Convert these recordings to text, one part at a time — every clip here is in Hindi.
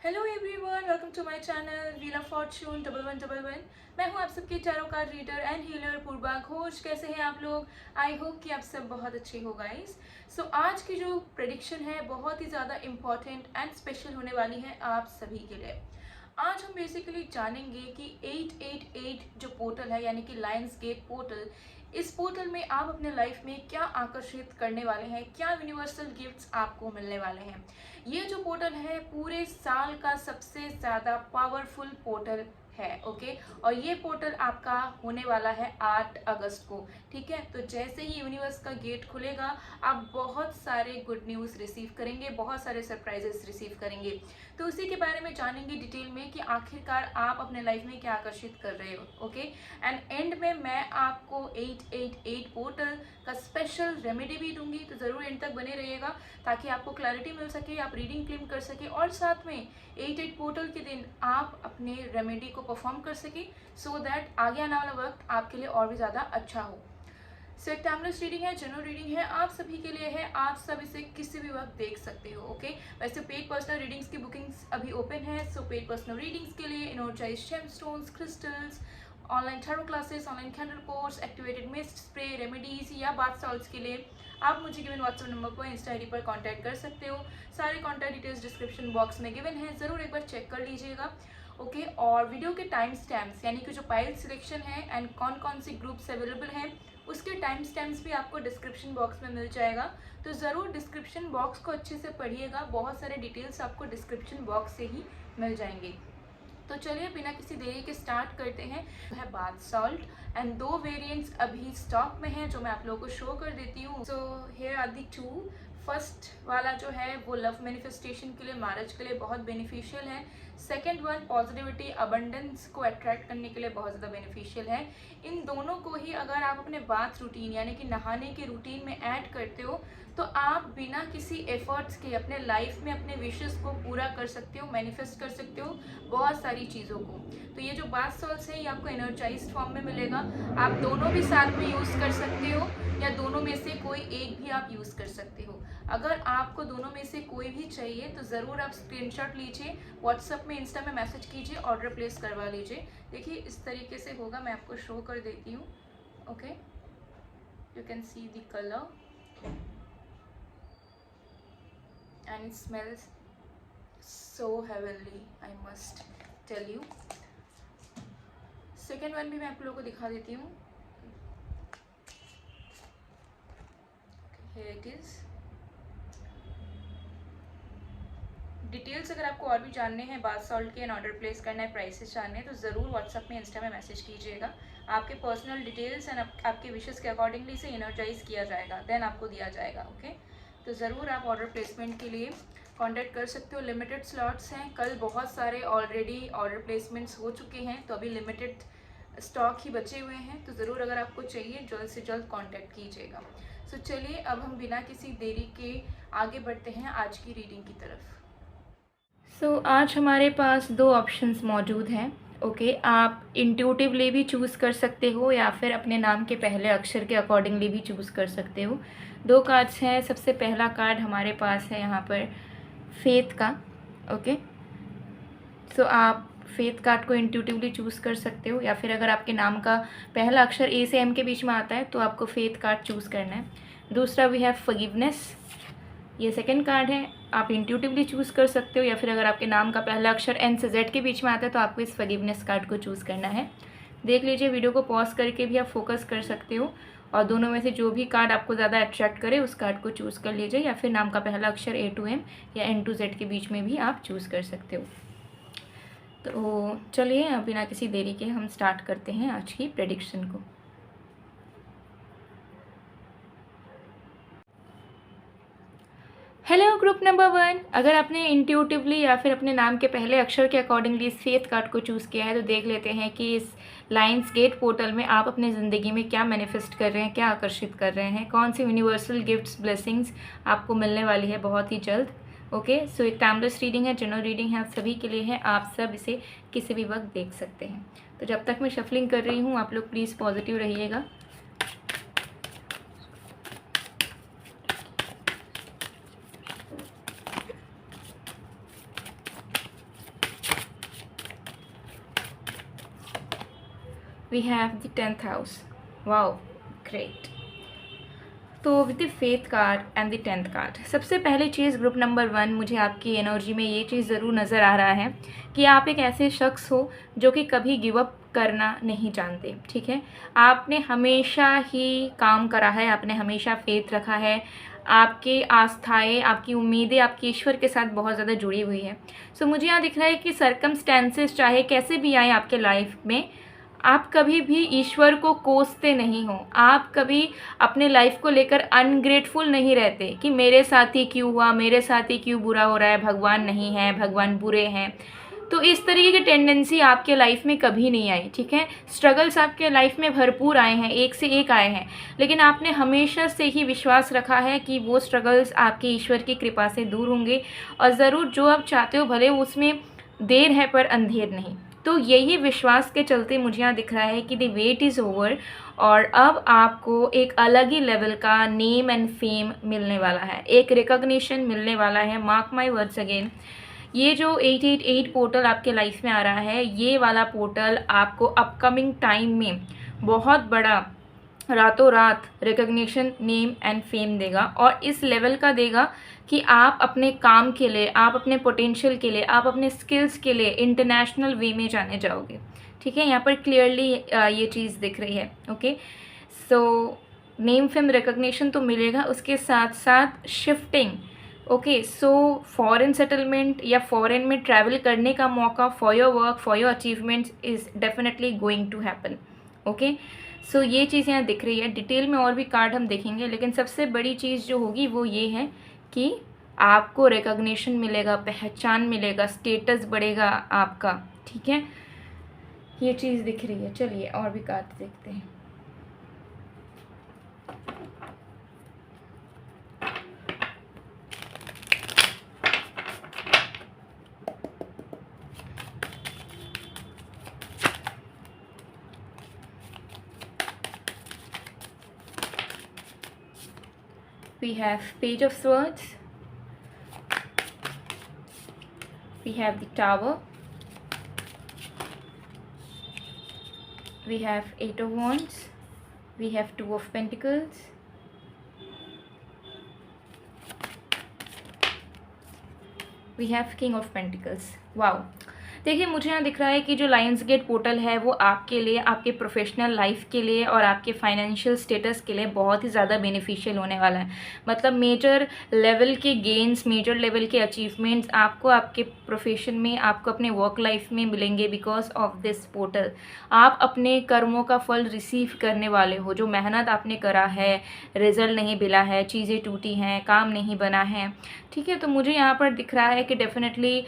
Hello everyone, welcome to my channel wheel of fortune 1111। मैं हूं आप सबके tarot card reader and healer Purva Ghosh. कैसे हैं आप लोग? आई होप कि आप सब बहुत अच्छे हो गाइस। सो आज की जो प्रेडिक्शन है बहुत ही ज़्यादा इम्पॉर्टेंट एंड स्पेशल होने वाली है आप सभी के लिए। आज हम बेसिकली जानेंगे कि 888 जो पोर्टल है यानी कि लायंस गेट पोर्टल, इस पोर्टल में आप अपने लाइफ में क्या आकर्षित करने वाले हैं, क्या यूनिवर्सल गिफ्ट्स आपको मिलने वाले हैं। ये जो पोर्टल है पूरे साल का सबसे ज़्यादा पावरफुल पोर्टल है। ओके, और ये पोर्टल आपका होने वाला है 8 अगस्त को। ठीक है, तो जैसे ही यूनिवर्स का गेट खुलेगा आप बहुत सारे गुड न्यूज़ रिसीव करेंगे, बहुत सारे सरप्राइजेस रिसीव करेंगे। तो उसी के बारे में जानेंगे डिटेल में कि आखिरकार आप अपने लाइफ में क्या आकर्षित कर रहे हो। ओके, एंड एंड में मैं आपको 888 पोर्टल का स्पेशल रेमेडी भी दूंगी, तो ज़रूर एंड तक बने रहिएगा ताकि आपको क्लैरिटी मिल सके, आप रीडिंग क्लेम कर सके और साथ में 88 पोर्टल के दिन आप अपने रेमेडी को परफॉर्म कर सके, सो दैट आगे आने वाला वक्त आपके लिए और भी ज़्यादा अच्छा हो। सो एक टाइमलेस रीडिंग है, जनरल रीडिंग है, आप सभी के लिए है, आप सब इसे किसी भी वक्त देख सकते हो। ओके, वैसे पेड पर्सनल रीडिंग्स की बुकिंग्स अभी ओपन है। सो पेड पर्सनल रीडिंग्स के लिए energised gemstones, crystals, online tarot classes, online candle course, activated mist spray, remedies या बाथ सॉल्ट्स के लिए आप मुझे गिवन व्हाट्सएप नंबर पर, इंस्टा आईडी पर कांटेक्ट कर सकते हो। सारे कांटेक्ट डिटेल्स डिस्क्रिप्शन बॉक्स में गिवन है, ज़रूर एक बार चेक कर लीजिएगा। ओके, और वीडियो के टाइम स्टैम्प्स यानी कि जो पाइल सिलेक्शन है एंड कौन कौन सी ग्रुप्स अवेलेबल हैं उसके टाइम स्टैम्प्स भी आपको डिस्क्रिप्शन बॉक्स में मिल जाएगा। तो ज़रूर डिस्क्रिप्शन बॉक्स को अच्छे से पढ़िएगा, बहुत सारे डिटेल्स आपको डिस्क्रिप्शन बॉक्स से ही मिल जाएंगे। तो चलिए बिना किसी देरी के स्टार्ट करते हैं। है बाथ सॉल्ट एंड 2 वेरिएंट्स अभी स्टॉक में हैं जो मैं आप लोगों को शो कर देती हूँ। So here are the 2। First वाला जो है वो लव मैनिफेस्टेशन के लिए, मैरिज के लिए बहुत बेनिफिशियल है। सेकेंड वन पॉजिटिविटी अबंडेंस को अट्रैक्ट करने के लिए बहुत ज़्यादा बेनिफिशियल है। इन दोनों को ही अगर आप अपने बाथ रूटीन यानी कि नहाने के रूटीन में ऐड करते हो तो आप बिना किसी एफर्ट्स के अपने लाइफ में अपने विशेस को पूरा कर सकते हो, मैनिफेस्ट कर सकते हो बहुत सारी चीज़ों को। तो ये जो बाथ सॉल्ट्स है ये आपको एनर्जाइज्ड फॉर्म में मिलेगा। आप दोनों भी साथ में यूज़ कर सकते हो या दोनों में से कोई एक भी आप यूज़ कर सकते हो। अगर आपको दोनों में से कोई भी चाहिए तो ज़रूर आप स्क्रीनशॉट लीजिए, व्हाट्सएप में, इंस्टा में मैसेज कीजिए, ऑर्डर प्लेस करवा लीजिए। देखिए इस तरीके से होगा, मैं आपको शो कर देती हूँ। Okay, you can see the colour and it smells so heavenly, I must tell you. Second one भी मैं आप लोगों को दिखा देती हूँ। Here it is. डिटेल्स अगर आपको और भी जानने हैं बाथ सॉल्ट के एंड ऑर्डर प्लेस करना है, प्राइसेस जानने हैं, तो ज़रूर व्हाट्सएप में, इंस्टा में मैसेज कीजिएगा। आपके पर्सनल डिटेल्स एंड आपके विशेस के अकॉर्डिंगली इसे एनर्जाइज किया जाएगा, देन आपको दिया जाएगा। ओके, तो ज़रूर आप ऑर्डर प्लेसमेंट के लिए कांटेक्ट कर सकते हो। लिमिटेड स्लॉट्स हैं, कल बहुत सारे ऑलरेडी ऑर्डर प्लेसमेंट्स हो चुके हैं, तो अभी लिमिटेड स्टॉक ही बचे हुए हैं। तो ज़रूर अगर आपको चाहिए जल्द से जल्द कांटेक्ट कीजिएगा। सो चलिए अब हम बिना किसी देरी के आगे बढ़ते हैं आज की रीडिंग की तरफ। सो आज हमारे पास 2 ऑप्शंस मौजूद हैं। ओके, आप इंट्यूटिवली भी चूज़ कर सकते हो या फिर अपने नाम के पहले अक्षर के अकॉर्डिंगली भी चूज़ कर सकते हो। 2 कार्ड्स हैं। सबसे पहला कार्ड हमारे पास है यहाँ पर फेथ का। ओके, सो आप फेथ कार्ड को इंट्यूटिवली चूज़ कर सकते हो या फिर अगर आपके नाम का पहला अक्षर ए से एम के बीच में आता है तो आपको फेथ कार्ड चूज़ करना है। दूसरा वी हैव फॉरगिवनेस, ये सेकंड कार्ड है, आप इंट्यूटिवली चूज़ कर सकते हो या फिर अगर आपके नाम का पहला अक्षर एन से जेड के बीच में आता है तो आपको इस फॉरगिवनेस कार्ड को चूज़ करना है। देख लीजिए, वीडियो को पॉज करके भी आप फोकस कर सकते हो और दोनों में से जो भी कार्ड आपको ज़्यादा अट्रैक्ट करे उस कार्ड को चूज़ कर लीजिए या फिर नाम का पहला अक्षर ए टू एम या एन टू जेड के बीच में भी आप चूज़ कर सकते हो। तो चलिए अब बिना किसी देरी के हम स्टार्ट करते हैं आज की प्रेडिक्शन को। हेलो ग्रुप नंबर 1, अगर आपने इंट्यूटिवली या फिर अपने नाम के पहले अक्षर के अकॉर्डिंगली इस फेथ कार्ड को चूज़ किया है तो देख लेते हैं कि इस लायंस गेट पोर्टल में आप अपने ज़िंदगी में क्या मैनिफेस्ट कर रहे हैं, क्या आकर्षित कर रहे हैं, कौन सी यूनिवर्सल गिफ्ट्स, ब्लेसिंग्स आपको मिलने वाली है बहुत ही जल्द। ओके, सो एक टाइमलेस रीडिंग है, जनरल रीडिंग है, आप सभी के लिए है, आप सब इसे किसी भी वक्त देख सकते हैं। तो जब तक मैं शफलिंग कर रही हूँ आप लोग प्लीज़ पॉजिटिव रहिएगा। We have the 10th house. Wow, great. तो with the faith card and the 10th card, सबसे पहली चीज़ ग्रुप नंबर 1, मुझे आपकी एनर्जी में ये चीज़ ज़रूर नज़र आ रहा है कि आप एक ऐसे शख्स हो जो कि कभी गिव अप करना नहीं जानते. ठीक है, आपने हमेशा ही काम करा है, आपने हमेशा फेथ रखा है, आपकी आस्थाएँ, आपकी उम्मीदें आपके ईश्वर के साथ बहुत ज़्यादा जुड़ी हुई है. सो मुझे यहाँ दिख रहा है कि सर्कमस्टेंसेस चाहे कैसे भी आए आपके लाइफ में, आप कभी भी ईश्वर को कोसते नहीं हो. आप कभी अपने लाइफ को लेकर अनग्रेटफुल नहीं रहते कि मेरे साथ ही क्यों हुआ, मेरे साथ ही क्यों बुरा हो रहा है, भगवान नहीं है, भगवान बुरे हैं. तो इस तरीके की टेंडेंसी आपके लाइफ में कभी नहीं आई. ठीक है, स्ट्रगल्स आपके लाइफ में भरपूर आए हैं, एक से एक आए हैं, लेकिन आपने हमेशा से ही विश्वास रखा है कि वो स्ट्रगल्स आपके ईश्वर की कृपा से दूर होंगे और ज़रूर जो आप चाहते हो, भले उसमें देर है पर अंधेर नहीं. तो यही विश्वास के चलते मुझे यहाँ दिख रहा है कि द वेट इज़ ओवर और अब आपको एक अलग ही लेवल का नेम एंड फेम मिलने वाला है, एक रिकॉग्निशन मिलने वाला है. मार्क माय वर्ड्स अगेन, ये जो 888 पोर्टल आपके लाइफ में आ रहा है, ये वाला पोर्टल आपको अपकमिंग टाइम में बहुत बड़ा रातों रात रिकग्निशन, नेम एंड फेम देगा. और इस लेवल का देगा कि आप अपने काम के लिए, आप अपने पोटेंशियल के लिए, आप अपने स्किल्स के लिए इंटरनेशनल वे में जाने जाओगे. ठीक है, यहाँ पर क्लियरली ये चीज़ दिख रही है. Okay, so name fame recognition तो मिलेगा, उसके साथ साथ shifting. Okay, so foreign settlement या फॉरेन में ट्रैवल करने का मौका for your work, for your achievements is definitely going to happen. Okay, so ये चीज़ यहाँ दिख रही है. डिटेल में और भी कार्ड हम देखेंगे, लेकिन सबसे बड़ी चीज़ जो होगी वो ये है कि आपको रिकॉग्निशन मिलेगा, पहचान मिलेगा, स्टेटस बढ़ेगा आपका. ठीक है, ये चीज़ दिख रही है. चलिए और भी कार्ड देखते हैं. We have Page of Swords, we have the Tower, we have 8 of Wands, we have 2 of Pentacles, we have King of Pentacles. Wow. देखिए, मुझे यहाँ दिख रहा है कि जो लायंस गेट पोर्टल है वो आपके लिए, आपके प्रोफेशनल लाइफ के लिए और आपके फाइनेंशियल स्टेटस के लिए बहुत ही ज़्यादा बेनिफिशियल होने वाला है. मतलब मेजर लेवल के गेन्स, मेजर लेवल के अचीवमेंट्स आपको आपके प्रोफेशन में, आपको अपने वर्क लाइफ में मिलेंगे बिकॉज ऑफ दिस पोर्टल. आप अपने कर्मों का फल रिसीव करने वाले हो. जो मेहनत आपने करा है, रिजल्ट नहीं मिला है, चीज़ें टूटी हैं, काम नहीं बना है. ठीक है, तो मुझे यहाँ पर दिख रहा है कि डेफिनेटली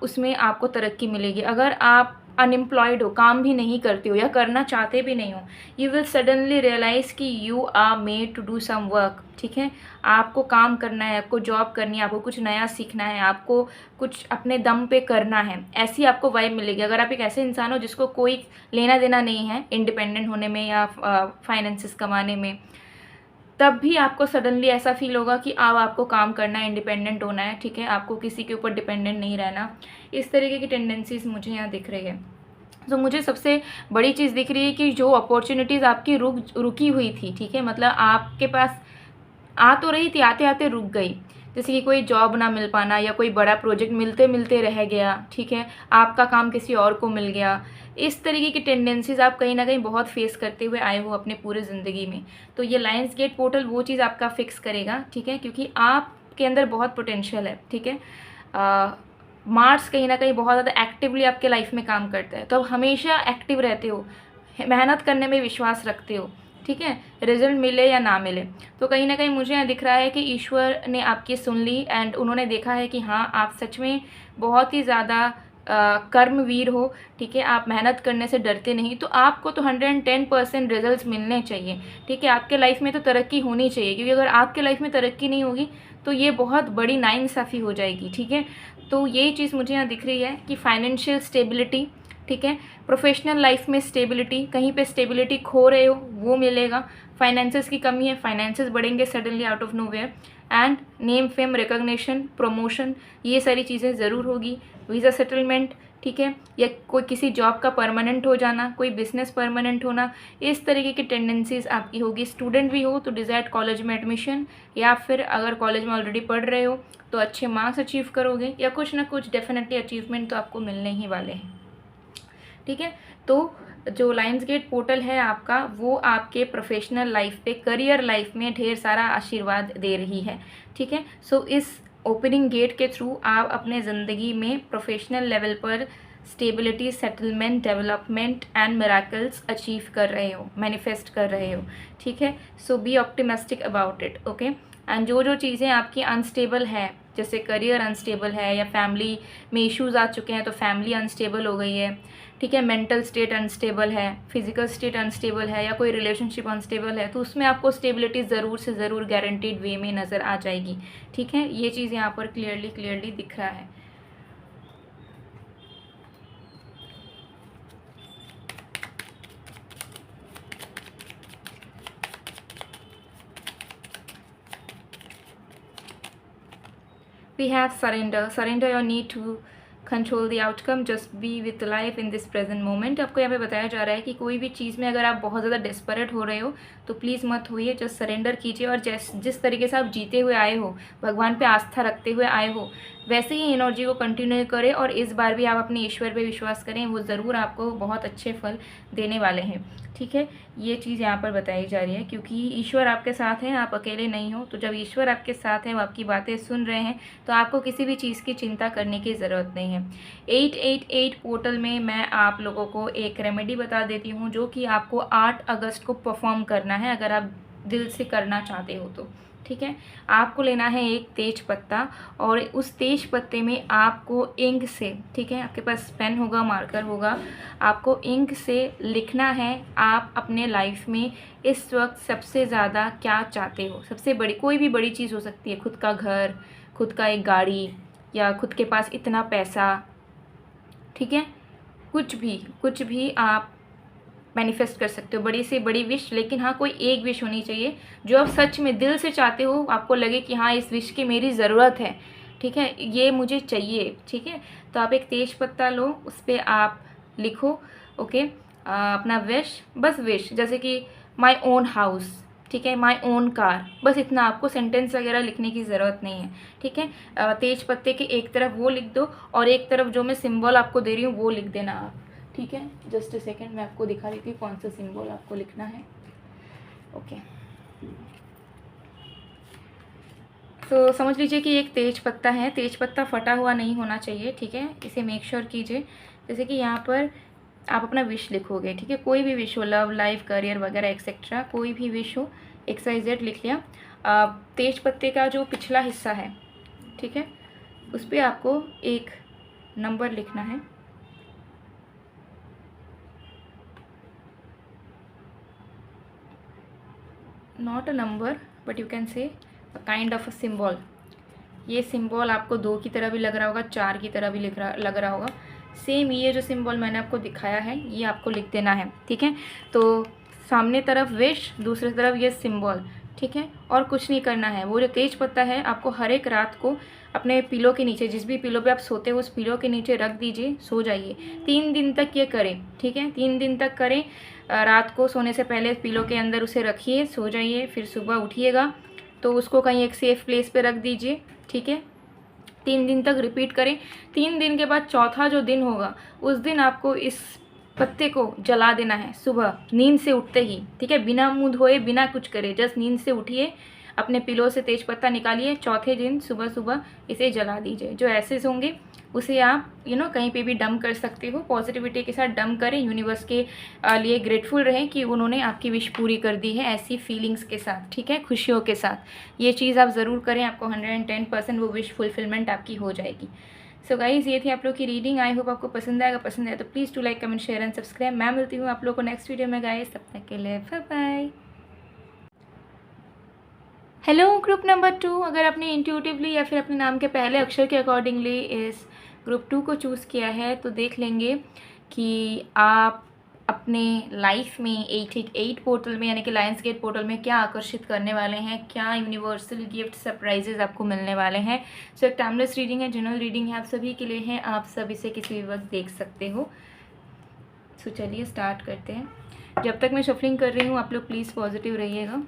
उसमें आपको तरक्की मिलेगी. अगर आप अनएम्प्लॉयड हो, काम भी नहीं करते हो या करना चाहते भी नहीं हो, यू विल सडनली रियलाइज़ कि you are made to do some work. ठीक है, आपको काम करना है, आपको जॉब करनी है, आपको कुछ नया सीखना है, आपको कुछ अपने दम पे करना है, ऐसी आपको वाइब मिलेगी. अगर आप एक ऐसे इंसान हो जिसको कोई लेना देना नहीं है इंडिपेंडेंट होने में या फाइनेंसेस कमाने में, तब भी आपको सडनली ऐसा फील होगा कि अब आपको काम करना है, इंडिपेंडेंट होना है. ठीक है, आपको किसी के ऊपर डिपेंडेंट नहीं रहना. इस तरीके की टेंडेंसीज मुझे यहाँ दिख रही है. तो मुझे सबसे बड़ी चीज़ दिख रही है कि जो अपॉर्चुनिटीज़ आपकी रुकी हुई थी, ठीक है, मतलब आपके पास आ तो रही थी, आते आते रुक गई. जैसे कि कोई जॉब ना मिल पाना या कोई बड़ा प्रोजेक्ट मिलते मिलते रह गया. ठीक है, आपका काम किसी और को मिल गया. इस तरीके की टेंडेंसीज़ आप कहीं ना कहीं बहुत फेस करते हुए आए हो अपने पूरे ज़िंदगी में. तो ये लायंस गेट पोर्टल वो चीज़ आपका फिक्स करेगा. ठीक है, क्योंकि आपके अंदर बहुत पोटेंशियल है. ठीक है, मार्स कहीं ना कहीं बहुत ज़्यादा एक्टिवली आपके लाइफ में काम करता है. तो आप हमेशा एक्टिव रहते हो, मेहनत करने में विश्वास रखते हो. ठीक है, रिजल्ट मिले या ना मिले. तो कहीं ना कहीं मुझे यहाँ दिख रहा है कि ईश्वर ने आपकी सुन ली एंड उन्होंने देखा है कि हाँ, आप सच में बहुत ही ज़्यादा कर्मवीर हो. ठीक है, आप मेहनत करने से डरते नहीं. तो आपको तो 110% रिजल्ट्स मिलने चाहिए. ठीक है, आपके लाइफ में तो तरक्की होनी चाहिए, क्योंकि अगर आपके लाइफ में तरक्की नहीं होगी तो ये बहुत बड़ी नाइंसाफ़ी हो जाएगी. ठीक है, तो यही चीज़ मुझे यहाँ दिख रही है कि फाइनेंशियल स्टेबिलिटी, ठीक है, प्रोफेशनल लाइफ में स्टेबिलिटी, कहीं पे स्टेबिलिटी खो रहे हो वो मिलेगा. फाइनेंसेस की कमी है, फाइनेंसेस बढ़ेंगे suddenly out of nowhere. And name fame recognition, promotion, ये सारी चीज़ें ज़रूर होगी. वीज़ा सेटलमेंट, ठीक है, या कोई किसी जॉब का परमानेंट हो जाना, कोई बिजनेस परमानेंट होना, इस तरीके की टेंडेंसीज आपकी होगी। स्टूडेंट भी हो तो डिज़ायर्ड कॉलेज में एडमिशन, या फिर अगर कॉलेज में ऑलरेडी पढ़ रहे हो तो अच्छे मार्क्स अचीव करोगे, या कुछ ना कुछ डेफिनेटली अचीवमेंट तो आपको मिलने ही वाले हैं। ठीक है, तो जो लायंस गेट पोर्टल है आपका, वो आपके प्रोफेशनल लाइफ पे, करियर लाइफ में ढेर सारा आशीर्वाद दे रही है। ठीक है, सो इस ओपनिंग गेट के थ्रू आप अपने ज़िंदगी में प्रोफेशनल लेवल पर stability, settlement, development and miracles achieve कर रहे हो, मैनिफेस्ट कर रहे हो। ठीक है, so be optimistic about it. Okay, and जो चीज़ें आपकी अनस्टेबल है, जैसे करियर अनस्टेबल है, या फैमिली में इश्यूज़ आ चुके हैं तो फैमिली अनस्टेबल हो गई है, ठीक है, मेंटल स्टेट अनस्टेबल है, फिजिकल स्टेट अनस्टेबल है, या कोई रिलेशनशिप अनस्टेबल है, तो उसमें आपको स्टेबिलिटी ज़रूर से ज़रूर गारंटीड वे में नज़र आ जाएगी। ठीक है, ये चीज़ यहाँ पर क्लियरली दिख रहा है। We have surrender your need to control the outcome, just be with life in this present moment। आपको यहाँ पे बताया जा रहा है कि कोई भी चीज़ में अगर आप बहुत ज़्यादा डेस्परेट हो रहे हो तो प्लीज़ मत होइए, जस्ट सरेंडर कीजिए, और जिस तरीके से आप जीते हुए आए हो, भगवान पे आस्था रखते हुए आए हो, वैसे ही एनर्जी को कंटिन्यू करें, और इस बार भी आप अपने ईश्वर पे विश्वास करें, वो ज़रूर आपको बहुत अच्छे फल देने वाले हैं। ठीक है, ये चीज़ यहाँ पर बताई जा रही है, क्योंकि ईश्वर आपके साथ हैं, आप अकेले नहीं हो। तो जब ईश्वर आपके साथ हैं, वो आपकी बातें सुन रहे हैं, तो आपको किसी भी चीज़ की चिंता करने की ज़रूरत नहीं है। 888 पोर्टल में मैं आप लोगों को एक रेमेडी बता देती हूँ, जो कि आपको 8 अगस्त को परफॉर्म करना है, अगर आप दिल से करना चाहते हो तो। ठीक है, आपको लेना है एक तेज पत्ता, और उस तेज पत्ते में आपको इंक से, ठीक है, आपके पास पेन होगा, मार्कर होगा, आपको इंक से लिखना है आप अपने लाइफ में इस वक्त सबसे ज़्यादा क्या चाहते हो। सबसे बड़ी, कोई भी बड़ी चीज़ हो सकती है, खुद का घर, खुद का एक गाड़ी, या खुद के पास इतना पैसा, ठीक है, कुछ भी आप मैनिफेस्ट कर सकते हो, बड़ी से बड़ी विश। लेकिन हाँ, कोई एक विश होनी चाहिए जो आप सच में दिल से चाहते हो, आपको लगे कि हाँ, इस विश की मेरी ज़रूरत है। ठीक है, ये मुझे चाहिए। ठीक है, तो आप एक तेज पत्ता लो, उस पर आप लिखो, ओके, अपना विश, बस विश, जैसे कि माई ओन हाउस, ठीक है, माई ओन कार, बस इतना। आपको सेंटेंस वगैरह लिखने की ज़रूरत नहीं है। ठीक है, तेज पत्ते के एक तरफ वो लिख दो, और एक तरफ जो मैं सिंबल आपको दे रही हूँ वो लिख देना आप। ठीक है, जस्ट अ सेकेंड, मैं आपको दिखा देती हूँ कौन सा सिंबल आपको लिखना है। ओके, तो समझ लीजिए कि एक तेज पत्ता है, तेज पत्ता फटा हुआ नहीं होना चाहिए। ठीक है, इसे मेक श्योर कीजिए। जैसे कि यहाँ पर आप अपना विश लिखोगे, ठीक है, कोई भी विश हो, लव, लाइफ, करियर वगैरह एक्सेट्रा, कोई भी विश हो, XYZ लिख लिया। तेज पत्ते का जो पिछला हिस्सा है, ठीक है, उस पर आपको एक नंबर लिखना है। Not a number, but you can say a kind of a symbol. ये सिंबल आपको 2 की तरह भी लग रहा होगा, 4 की तरह भी लग रहा होगा। सेम ये जो सिंबल मैंने आपको दिखाया है, ये आपको लिख देना है। ठीक है, तो सामने तरफ विश, दूसरी तरफ ये सिंबल। ठीक है, और कुछ नहीं करना है। वो जो तेज पत्ता है, आपको हर एक रात को अपने पिलो के नीचे, जिस भी पिलो पे आप सोते हो, उस पिलो के नीचे रख दीजिए, सो जाइए। 3 दिन तक ये करें। ठीक है, 3 दिन तक करें। रात को सोने से पहले पिलो के अंदर उसे रखिए, सो जाइए, फिर सुबह उठिएगा तो उसको कहीं एक सेफ प्लेस पे रख दीजिए। ठीक है, 3 दिन तक रिपीट करें। 3 दिन के बाद चौथा जो दिन होगा, उस दिन आपको इस पत्ते को जला देना है सुबह नींद से उठते ही। ठीक है, बिना मुंह धोए, बिना कुछ करे, जस्ट नींद से उठिए, अपने पिलो से तेज पत्ता निकालिए, चौथे दिन सुबह सुबह इसे जला दीजिए। जो एसेस होंगे उसे आप कहीं पे भी डंप कर सकते हो। पॉजिटिविटी के साथ डंप करें, यूनिवर्स के लिए ग्रेटफुल रहें कि उन्होंने आपकी विश पूरी कर दी है, ऐसी फीलिंग्स के साथ। ठीक है, खुशियों के साथ ये चीज़ आप ज़रूर करें, आपको 110% वो विश फुलफिलमेंट आपकी हो जाएगी। सो गाइज़, ये थी आप लोग की रीडिंग। आई होप आपको पसंद आएगा। पसंद आए तो please to like, comment, share and subscribe. मैं मिलती हूँ आप लोग को नेक्स्ट वीडियो में गाइस, तब तक के लिए bye bye. Hello group number 2, अगर आपने इंट्यूटिवली या फिर अपने नाम के पहले अक्षर के अकॉर्डिंगली इस ग्रुप 2 को चूज़ किया है, तो देख लेंगे कि आप अपने लाइफ में 888 पोर्टल में यानी कि लायंस गेट पोर्टल में क्या आकर्षित करने वाले हैं, क्या यूनिवर्सल गिफ्ट सरप्राइजेज आपको मिलने वाले हैं। सो एक टाइमलेस रीडिंग है, जनरल रीडिंग है, आप सभी के लिए है, आप सब इसे किसी भी वक्त देख सकते हो। सो चलिए स्टार्ट करते हैं। जब तक मैं शफलिंग कर रही हूँ आप लोग प्लीज़ पॉजिटिव रहिएगा।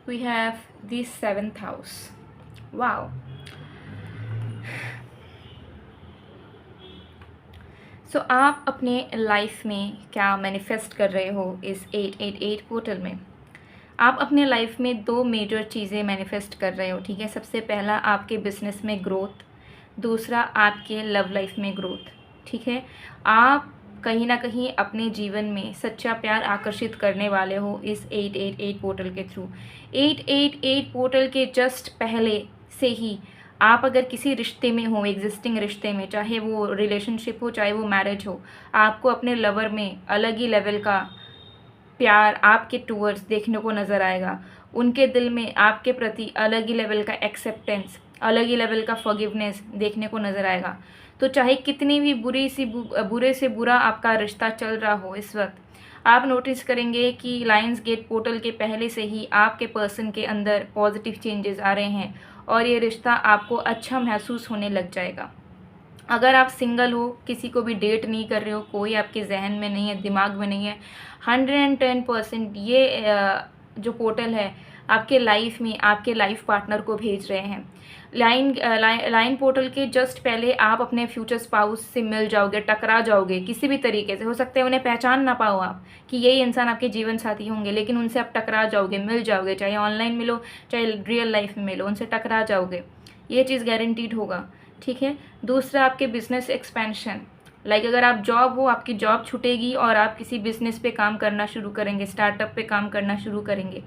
We have the 7th house. Wow. So आप अपने लाइफ में क्या मैनिफेस्ट कर रहे हो इस 888 पोर्टल में। आप अपने लाइफ में 2 मेजर चीज़ें मैनिफेस्ट कर रहे हो, ठीक है। सबसे पहला आपके बिजनेस में ग्रोथ, दूसरा आपके लव लाइफ में ग्रोथ, ठीक है। आप कहीं ना कहीं अपने जीवन में सच्चा प्यार आकर्षित करने वाले हो इस 888 पोर्टल के थ्रू। 888 पोर्टल के जस्ट पहले से ही आप अगर किसी रिश्ते में हो, एग्जिस्टिंग रिश्ते में, चाहे वो रिलेशनशिप हो चाहे वो मैरिज हो, आपको अपने लवर में अलग ही लेवल का प्यार आपके टूवर्ड्स देखने को नज़र आएगा। उनके दिल में आपके प्रति अलग ही लेवल का एक्सेप्टेंस, अलग ही लेवल का फॉरगिवनेस देखने को नज़र आएगा। तो चाहे कितनी भी बुरे से बुरा आपका रिश्ता चल रहा हो इस वक्त, आप नोटिस करेंगे कि लायंस गेट पोर्टल के पहले से ही आपके पर्सन के अंदर पॉजिटिव चेंजेस आ रहे हैं और ये रिश्ता आपको अच्छा महसूस होने लग जाएगा। अगर आप सिंगल हो, किसी को भी डेट नहीं कर रहे हो, कोई आपके जहन में नहीं है, दिमाग में नहीं है, 110% ये जो पोर्टल है आपके लाइफ में आपके लाइफ पार्टनर को भेज रहे हैं। लाइन पोर्टल के जस्ट पहले आप अपने फ्यूचर स्पाउस से मिल जाओगे, टकरा जाओगे किसी भी तरीके से। हो सकता है उन्हें पहचान ना पाओ आप कि यही इंसान आपके जीवन साथी होंगे, लेकिन उनसे आप टकरा जाओगे, मिल जाओगे, चाहे ऑनलाइन मिलो चाहे रियल लाइफ में मिलो, उनसे टकरा जाओगे, ये चीज़ गारंटीड होगा, ठीक है। दूसरा आपके बिजनेस एक्सपेंशन, लाइक अगर आप जॉब हो, आपकी जॉब छूटेगी और आप किसी बिजनेस पे काम करना शुरू करेंगे, स्टार्टअप पे काम करना शुरू करेंगे,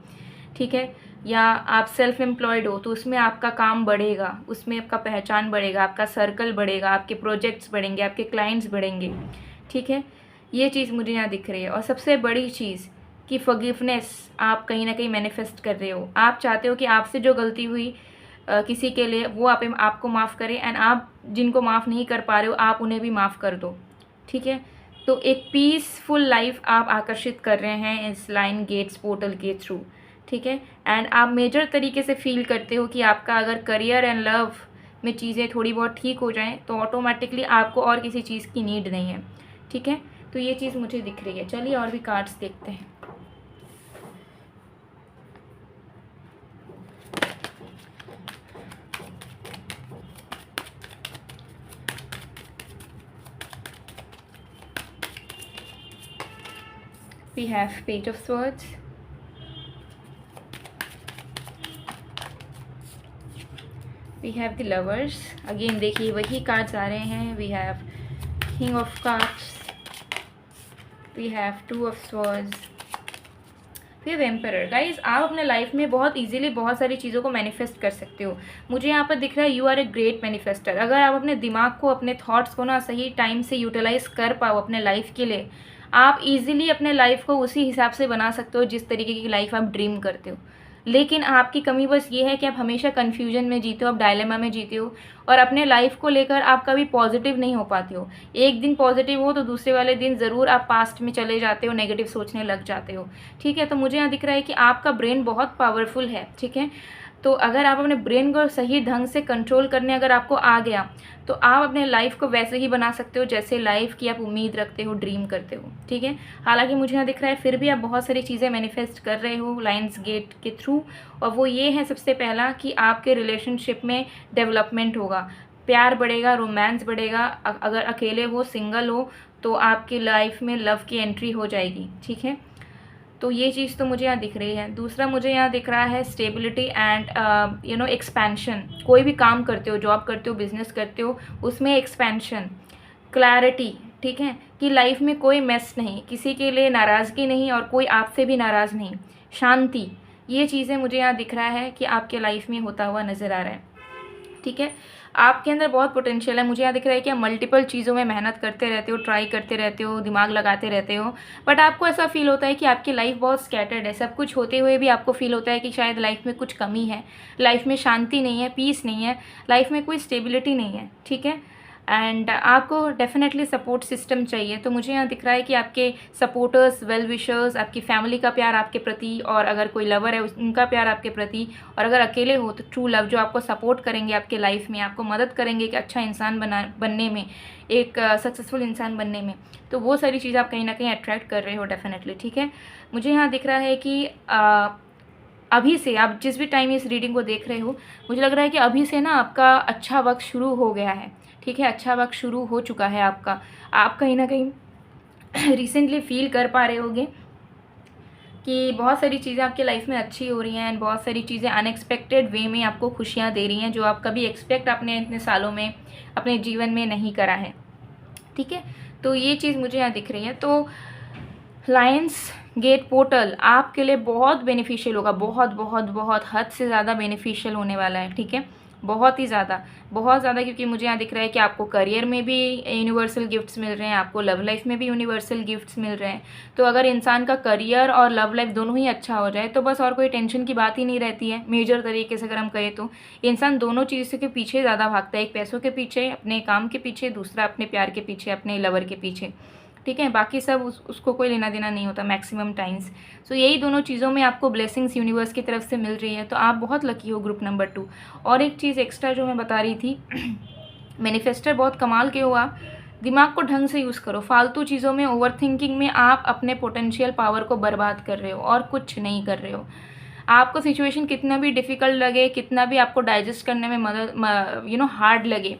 ठीक है। या आप सेल्फ एम्प्लॉयड हो तो उसमें आपका काम बढ़ेगा, उसमें आपका पहचान बढ़ेगा, आपका सर्कल बढ़ेगा, आपके प्रोजेक्ट्स बढ़ेंगे, आपके क्लाइंट्स बढ़ेंगे, ठीक है। ये चीज़ मुझे यहाँ दिख रही है। और सबसे बड़ी चीज़ कि फॉरगिवनेस आप कहीं ना कहीं मैनिफेस्ट कर रहे हो। आप चाहते हो कि आपसे जो गलती हुई किसी के लिए वो आपको माफ़ करें, एंड आप जिनको माफ़ नहीं कर पा रहे हो आप उन्हें भी माफ़ कर दो, ठीक है। तो एक पीसफुल लाइफ आप आकर्षित कर रहे हैं इस लाइन गेट्स पोर्टल के थ्रू, ठीक है। एंड आप मेजर तरीके से फील करते हो कि आपका अगर करियर एंड लव में चीज़ें थोड़ी बहुत ठीक हो जाएं तो ऑटोमेटिकली आपको और किसी चीज़ की नीड नहीं है, ठीक है। तो ये चीज़ मुझे दिख रही है। चलिए और भी कार्ड्स देखते हैं। We have Page of Swords, we have the Lovers, again देखिए वही कार्ड्स आ रहे हैं। We have King of Cups, we have Two of Swords, we have Emperor। Guys आप अपने लाइफ में बहुत इजीली बहुत सारी चीज़ों को मैनिफेस्ट कर सकते हो। मुझे यहाँ पर दिख रहा है you are a great manifester. अगर आप अपने दिमाग को, अपने थॉट्स को ना सही टाइम से यूटिलाइज कर पाओ अपने लाइफ के लिए, आप इजीली अपने लाइफ को उसी हिसाब से बना सकते हो जिस तरीके की लाइफ आप ड्रीम करते हो। लेकिन आपकी कमी बस ये है कि आप हमेशा कन्फ्यूजन में जीते हो, आप डायलेमा में जीते हो और अपने लाइफ को लेकर आप कभी पॉजिटिव नहीं हो पाते हो। एक दिन पॉजिटिव हो तो दूसरे वाले दिन ज़रूर आप पास्ट में चले जाते हो, नेगेटिव सोचने लग जाते हो, ठीक है। तो मुझे यहाँ दिख रहा है कि आपका ब्रेन बहुत पावरफुल है, ठीक है। तो अगर आप अपने ब्रेन को सही ढंग से कंट्रोल करने अगर आपको आ गया तो आप अपने लाइफ को वैसे ही बना सकते हो जैसे लाइफ की आप उम्मीद रखते हो, ड्रीम करते हो, ठीक है। हालांकि मुझे यहाँ दिख रहा है फिर भी आप बहुत सारी चीज़ें मैनिफेस्ट कर रहे हो लायंस गेट के थ्रू, और वो ये है सबसे पहला कि आपके रिलेशनशिप में डेवलपमेंट होगा, प्यार बढ़ेगा, रोमांस बढ़ेगा। अगर अकेले हो, सिंगल हो तो आपकी लाइफ में लव की एंट्री हो जाएगी, ठीक है। तो ये चीज़ तो मुझे यहाँ दिख रही है। दूसरा मुझे यहाँ दिख रहा है स्टेबिलिटी एंड एक्सपेंशन। कोई भी काम करते हो, जॉब करते हो, बिजनेस करते हो, उसमें एक्सपेंशन, क्लैरिटी, ठीक है, कि लाइफ में कोई मेस नहीं, किसी के लिए नाराज़गी नहीं और कोई आपसे भी नाराज़ नहीं, शांति। ये चीज़ें मुझे यहाँ दिख रहा है कि आपके लाइफ में होता हुआ नज़र आ रहा है, ठीक है। आपके अंदर बहुत पोटेंशियल है। मुझे यहाँ दिख रहा है कि आप मल्टीपल चीज़ों में मेहनत करते रहते हो, ट्राई करते रहते हो, दिमाग लगाते रहते हो, बट आपको ऐसा फील होता है कि आपकी लाइफ बहुत स्कैटर्ड है। सब कुछ होते हुए भी आपको फील होता है कि शायद लाइफ में कुछ कमी है, लाइफ में शांति नहीं है, पीस नहीं है, लाइफ में कोई स्टेबिलिटी नहीं है, ठीक है। एंड आपको डेफिनेटली सपोर्ट सिस्टम चाहिए। तो मुझे यहाँ दिख रहा है कि आपके सपोर्टर्स, वेल विशर्स, आपकी फैमिली का प्यार आपके प्रति, और अगर कोई लवर है उनका प्यार आपके प्रति, और अगर अकेले हो तो ट्रू लव जो आपको सपोर्ट करेंगे आपके लाइफ में, आपको मदद करेंगे एक अच्छा इंसान बनने में, एक सक्सेसफुल इंसान बनने में। तो वो सारी चीज़ आप कहीं ना कहीं अट्रैक्ट कर रहे हो डेफिनेटली, ठीक है। मुझे यहाँ दिख रहा है कि अभी से आप जिस भी टाइम इस रीडिंग को देख रहे हो, मुझे लग रहा है कि अभी से ना आपका अच्छा वक्त शुरू हो गया है, ठीक है। अच्छा वक्त शुरू हो चुका है आपका। आप कहीं ना कहीं रिसेंटली फील कर पा रहे होगे कि बहुत सारी चीज़ें आपके लाइफ में अच्छी हो रही हैं, एंड बहुत सारी चीज़ें अनएक्सपेक्टेड वे में आपको खुशियाँ दे रही हैं, जो आप कभी एक्सपेक्ट आपने इतने सालों में अपने जीवन में नहीं करा है, ठीक है। तो ये चीज़ मुझे यहाँ दिख रही है। तो लायंस गेट पोर्टल आपके लिए बहुत बेनिफिशियल होगा, बहुत बहुत बहुत हद से ज़्यादा बेनिफिशियल होने वाला है, ठीक है। बहुत ही ज़्यादा, बहुत ज़्यादा, क्योंकि मुझे यहाँ दिख रहा है कि आपको करियर में भी यूनिवर्सल गिफ्ट्स मिल रहे हैं, आपको लव लाइफ में भी यूनिवर्सल गिफ्ट्स मिल रहे हैं। तो अगर इंसान का करियर और लव लाइफ दोनों ही अच्छा हो जाए तो बस और कोई टेंशन की बात ही नहीं रहती है। मेजर तरीके से अगर हम कहें तो इंसान दोनों चीज़ के पीछे ज़्यादा भागता है, एक पैसों के पीछे, अपने काम के पीछे, दूसरा अपने प्यार के पीछे, अपने लवर के पीछे, ठीक है। बाकी सब उसको कोई लेना देना नहीं होता मैक्सिमम टाइम्स। सो यही दोनों चीज़ों में आपको ब्लेसिंग्स यूनिवर्स की तरफ से मिल रही है, तो आप बहुत लकी हो ग्रुप नंबर 2। और एक चीज़ एक्स्ट्रा जो मैं बता रही थी, मैनिफेस्टर बहुत कमाल के हो आप। दिमाग को ढंग से यूज़ करो, फालतू चीज़ों में, ओवर थिंकिंग में आप अपने पोटेंशियल पावर को बर्बाद कर रहे हो और कुछ नहीं कर रहे हो। आपको सिचुएशन कितना भी डिफ़िकल्ट लगे, कितना भी आपको डाइजेस्ट करने में मदद हार्ड लगे,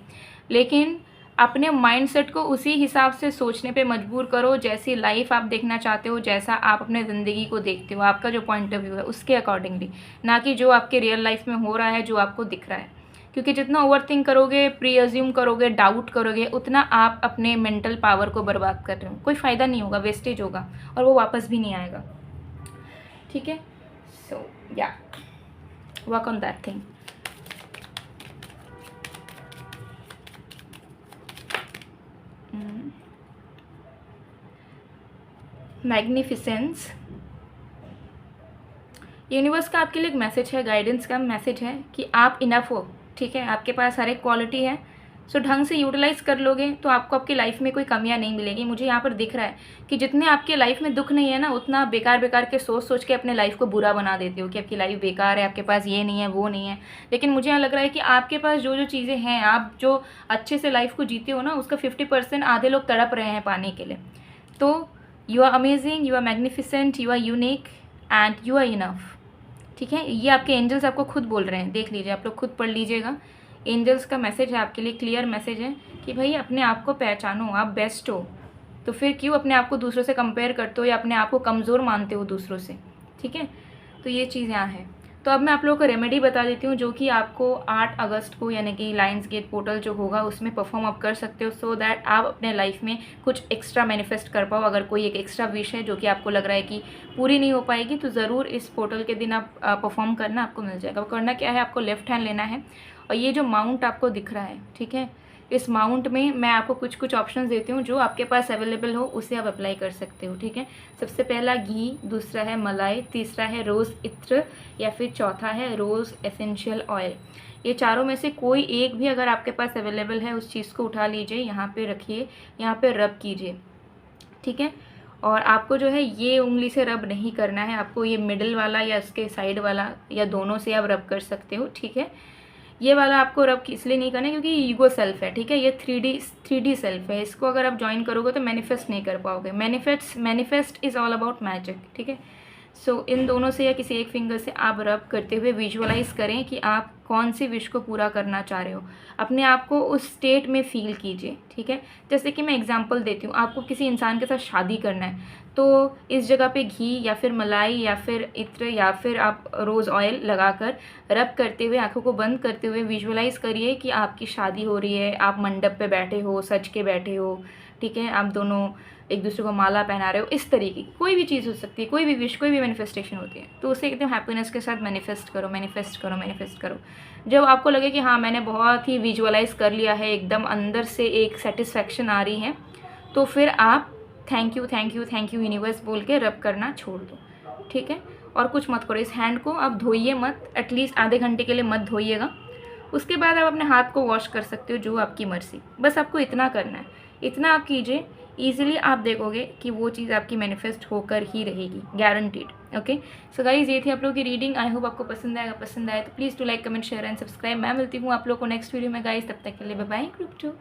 लेकिन अपने माइंडसेट को उसी हिसाब से सोचने पे मजबूर करो, जैसी लाइफ आप देखना चाहते हो, जैसा आप अपने ज़िंदगी को देखते हो, आपका जो पॉइंट ऑफ व्यू है उसके अकॉर्डिंगली, ना कि जो आपके रियल लाइफ में हो रहा है, जो आपको दिख रहा है। क्योंकि जितना ओवर थिंक करोगे, प्री अज्यूम करोगे, डाउट करोगे, उतना आप अपने मेंटल पावर को बर्बाद कर रहे हो। कोई फ़ायदा नहीं होगा, वेस्टेज होगा, और वो वापस भी नहीं आएगा, ठीक है। सो या work on that thing. Magnificence, universe का आपके लिए एक मैसेज है, गाइडेंस का मैसेज है कि आप इनफ हो, ठीक है। आपके पास हर एक क्वालिटी है, सो ढंग से यूटिलाइज़ कर लोगे तो आपको आपकी लाइफ में कोई कमियां नहीं मिलेगी। मुझे यहाँ पर दिख रहा है कि जितने आपके लाइफ में दुख नहीं है ना, उतना आप बेकार बेकार के सोच सोच के अपने लाइफ को बुरा बना देते हो कि आपकी लाइफ बेकार है, आपके पास ये नहीं है, वो नहीं है। लेकिन मुझे यहाँ लग रहा है कि आपके पास जो जो चीज़ें हैं, आप जो अच्छे से लाइफ को जीते हो ना, उसका 50% आधे लोग तड़प रहे हैं पाने के लिए। तो you are amazing, you are magnificent, you are unique and you are enough, ठीक है। ये आपके एंजल्स आपको खुद बोल रहे हैं, देख लीजिए, आप लोग खुद पढ़ लीजिएगा। एंजल्स का मैसेज है आपके लिए, क्लियर मैसेज है कि भाई अपने आप को पहचानो, आप बेस्ट हो, तो फिर क्यों अपने आप को दूसरों से कंपेयर करते हो या अपने आप को कमज़ोर मानते हो दूसरों से, ठीक है। तो ये चीज़ यहाँ है। तो अब मैं आप लोगों को रेमेडी बता देती हूँ, जो कि आपको 8 अगस्त को यानी कि लायंस गेट पोर्टल जो होगा उसमें परफॉर्म आप कर सकते हो, सो दैट आप अपने लाइफ में कुछ एक्स्ट्रा मैनिफेस्ट कर पाओ। अगर कोई एक एक्स्ट्रा विश है जो कि आपको लग रहा है कि पूरी नहीं हो पाएगी, तो ज़रूर इस पोर्टल के दिन आप परफॉर्म करना, आपको मिल जाएगा। वो करना क्या है, आपको लेफ्ट हैंड लेना है, और ये जो माउंट आपको दिख रहा है, ठीक है, इस माउंट में मैं आपको कुछ कुछ ऑप्शन देती हूँ, जो आपके पास अवेलेबल हो उसे आप अप्लाई कर सकते हो, ठीक है। सबसे पहला घी, दूसरा है मलाई, तीसरा है रोज़ इत्र, या फिर चौथा है रोज़ एसेंशियल ऑयल। ये चारों में से कोई एक भी अगर आपके पास अवेलेबल है, उस चीज़ को उठा लीजिए, यहाँ पे रखिए, यहाँ पे रब कीजिए, ठीक है। और आपको जो है ये उंगली से रब नहीं करना है, आपको ये मिडल वाला या इसके साइड वाला या दोनों से आप रब कर सकते हो, ठीक है। ये वाला आपको रब इसलिए नहीं करना है क्योंकि ईगो सेल्फ है, ठीक है। ये 3D सेल्फ है, इसको अगर आप ज्वाइन करोगे तो मैनिफेस्ट नहीं कर पाओगे। Manifest is all about magic, ठीक है। सो इन दोनों से या किसी एक फिंगर से आप रब करते हुए विजुअलाइज करें कि आप कौन सी विश को पूरा करना चाह रहे हो। अपने आप को उस स्टेट में फील कीजिए, ठीक है। जैसे कि मैं एग्जांपल देती हूँ, आपको किसी इंसान के साथ शादी करना है, तो इस जगह पे घी या फिर मलाई या फिर इत्र या फिर आप रोज़ ऑयल लगाकर रब करते हुए, आंखों को बंद करते हुए विजुअलाइज करिए कि आपकी शादी हो रही है, आप मंडप पे बैठे हो, सज के बैठे हो, ठीक है। आप दोनों एक दूसरे को माला पहना रहे हो, इस तरीके की कोई भी चीज़ हो सकती है, कोई भी विश, कोई भी मैनिफेस्टेशन होती है, तो उसे एकदम हैप्पीनेस के साथ मैनिफेस्ट करो, मैनिफेस्ट करो, मैनिफेस्ट करो। जब आपको लगे कि हाँ मैंने बहुत ही विजुअलाइज कर लिया है, एकदम अंदर से एक सेटिस्फैक्शन आ रही है, तो फिर आप thank you thank you thank you universe बोल के रब करना छोड़ दो, ठीक है। और कुछ मत करो, इस हैंड को आप धोइए मत, एटलीस्ट आधे घंटे के लिए मत धोइएगा। उसके बाद आप अपने हाथ को वॉश कर सकते हो, जो आपकी मर्ज़ी, बस आपको इतना करना है, इतना आप कीजिए, ईजिली आप देखोगे कि वो चीज़ आपकी मैनिफेस्ट होकर ही रहेगी, गारंटीड। ओके, सो गाइज ये थी आप लोगों की रीडिंग। आई होप आपको पसंद आएगा, पसंद आए तो please to like, comment, share and subscribe. मैं मिलती हूँ आप लोगों को नेक्स्ट वीडियो में गाइज, तब तक के लिए बाय बाय, क्रिप्टो।